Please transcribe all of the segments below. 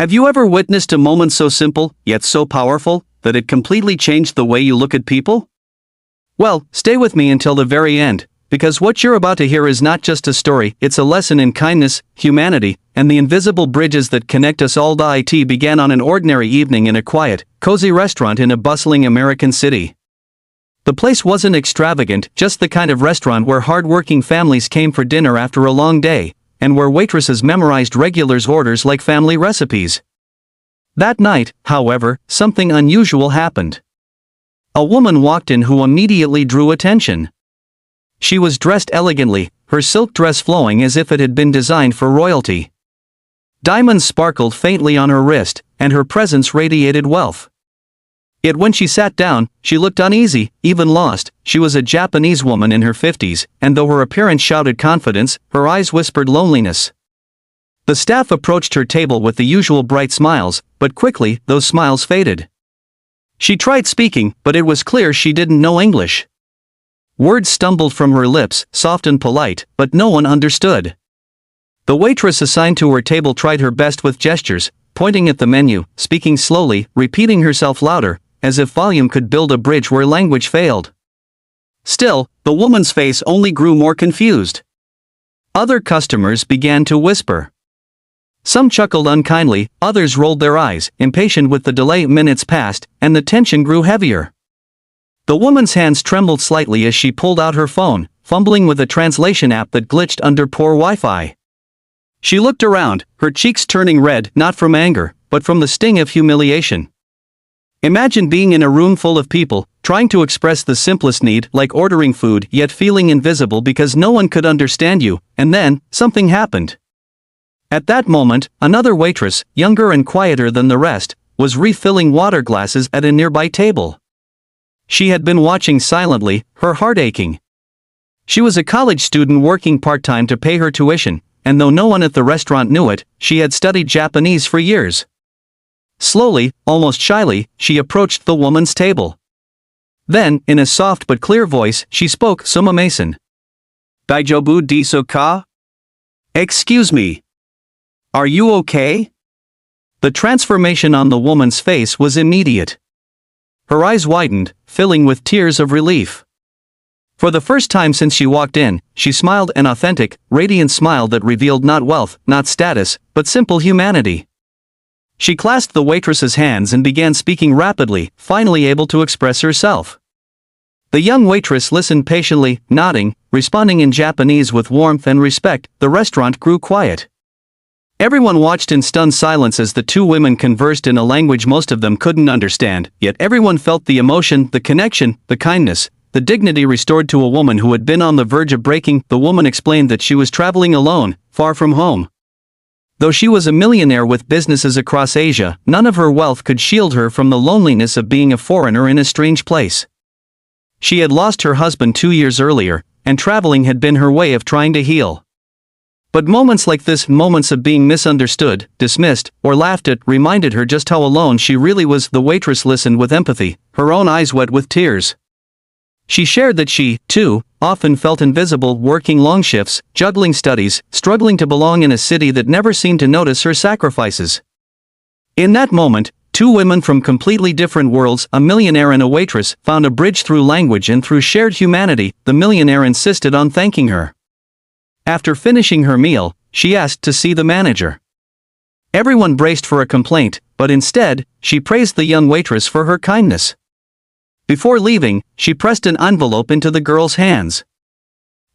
Have you ever witnessed a moment so simple, yet so powerful, that it completely changed the way you look at people? Well, stay with me until the very end, because what you're about to hear is not just a story, it's a lesson in kindness, humanity, and the invisible bridges that connect us all. It began on an ordinary evening in a quiet, cozy restaurant in a bustling American city. The place wasn't extravagant, just the kind of restaurant where hard-working families came for dinner after a long day, and where waitresses memorized regulars' orders like family recipes. That night, however, something unusual happened. A woman walked in who immediately drew attention. She was dressed elegantly, her silk dress flowing as if it had been designed for royalty. Diamonds sparkled faintly on her wrist, and her presence radiated wealth. Yet when she sat down, she looked uneasy, even lost. She was a Japanese woman in her 50s, and though her appearance shouted confidence, her eyes whispered loneliness. The staff approached her table with the usual bright smiles, but quickly, those smiles faded. She tried speaking, but it was clear she didn't know English. Words stumbled from her lips, soft and polite, but no one understood. The waitress assigned to her table tried her best with gestures, pointing at the menu, speaking slowly, repeating herself louder, as if volume could build a bridge where language failed. Still, the woman's face only grew more confused. Other customers began to whisper. Some chuckled unkindly, others rolled their eyes, impatient with the delay. Minutes passed, and the tension grew heavier. The woman's hands trembled slightly as she pulled out her phone, fumbling with a translation app that glitched under poor Wi-Fi. She looked around, her cheeks turning red, not from anger, but from the sting of humiliation. Imagine being in a room full of people, trying to express the simplest need, like ordering food, yet feeling invisible because no one could understand you, and then, something happened. At that moment, another waitress, younger and quieter than the rest, was refilling water glasses at a nearby table. She had been watching silently, her heart aching. She was a college student working part-time to pay her tuition, and though no one at the restaurant knew it, she had studied Japanese for years. Slowly, almost shyly, she approached the woman's table. Then, in a soft but clear voice, she spoke. Sumimasen. Daijoubu desu ka? Excuse me. Are you okay? The transformation on the woman's face was immediate. Her eyes widened, filling with tears of relief. For the first time since she walked in, she smiled, an authentic, radiant smile that revealed not wealth, not status, but simple humanity. She clasped the waitress's hands and began speaking rapidly, finally able to express herself. The young waitress listened patiently, nodding, responding in Japanese with warmth and respect. The restaurant grew quiet. Everyone watched in stunned silence as the two women conversed in a language most of them couldn't understand, yet everyone felt the emotion, the connection, the kindness, the dignity restored to a woman who had been on the verge of breaking. The woman explained that she was traveling alone, far from home. Though she was a millionaire with businesses across Asia, none of her wealth could shield her from the loneliness of being a foreigner in a strange place. She had lost her husband 2 years earlier, and traveling had been her way of trying to heal. But moments like this, moments of being misunderstood, dismissed, or laughed at, reminded her just how alone she really was. The waitress listened with empathy, her own eyes wet with tears. She shared that she, too, often felt invisible, working long shifts, juggling studies, struggling to belong in a city that never seemed to notice her sacrifices. In that moment, two women from completely different worlds, a millionaire and a waitress, found a bridge through language and through shared humanity. The millionaire insisted on thanking her. After finishing her meal, she asked to see the manager. Everyone braced for a complaint, but instead, she praised the young waitress for her kindness. Before leaving, she pressed an envelope into the girl's hands.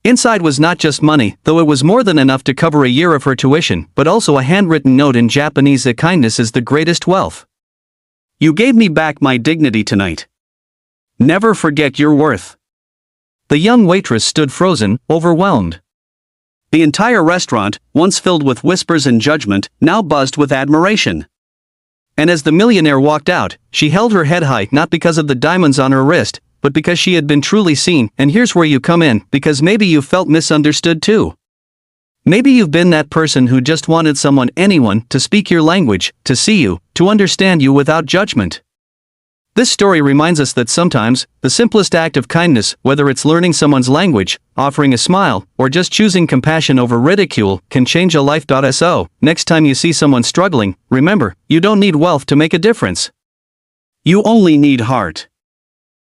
Inside was not just money, though it was more than enough to cover a year of her tuition, but also a handwritten note in Japanese that kindness is the greatest wealth. You gave me back my dignity tonight. Never forget your worth. The young waitress stood frozen, overwhelmed. The entire restaurant, once filled with whispers and judgment, now buzzed with admiration. And as the millionaire walked out, she held her head high, not because of the diamonds on her wrist, but because she had been truly seen. And here's where you come in, because maybe you felt misunderstood too. Maybe you've been that person who just wanted anyone, to speak your language, to see you, to understand you without judgment. This story reminds us that sometimes, the simplest act of kindness, whether it's learning someone's language, offering a smile, or just choosing compassion over ridicule, can change a life. So, next time you see someone struggling, remember, you don't need wealth to make a difference. You only need heart.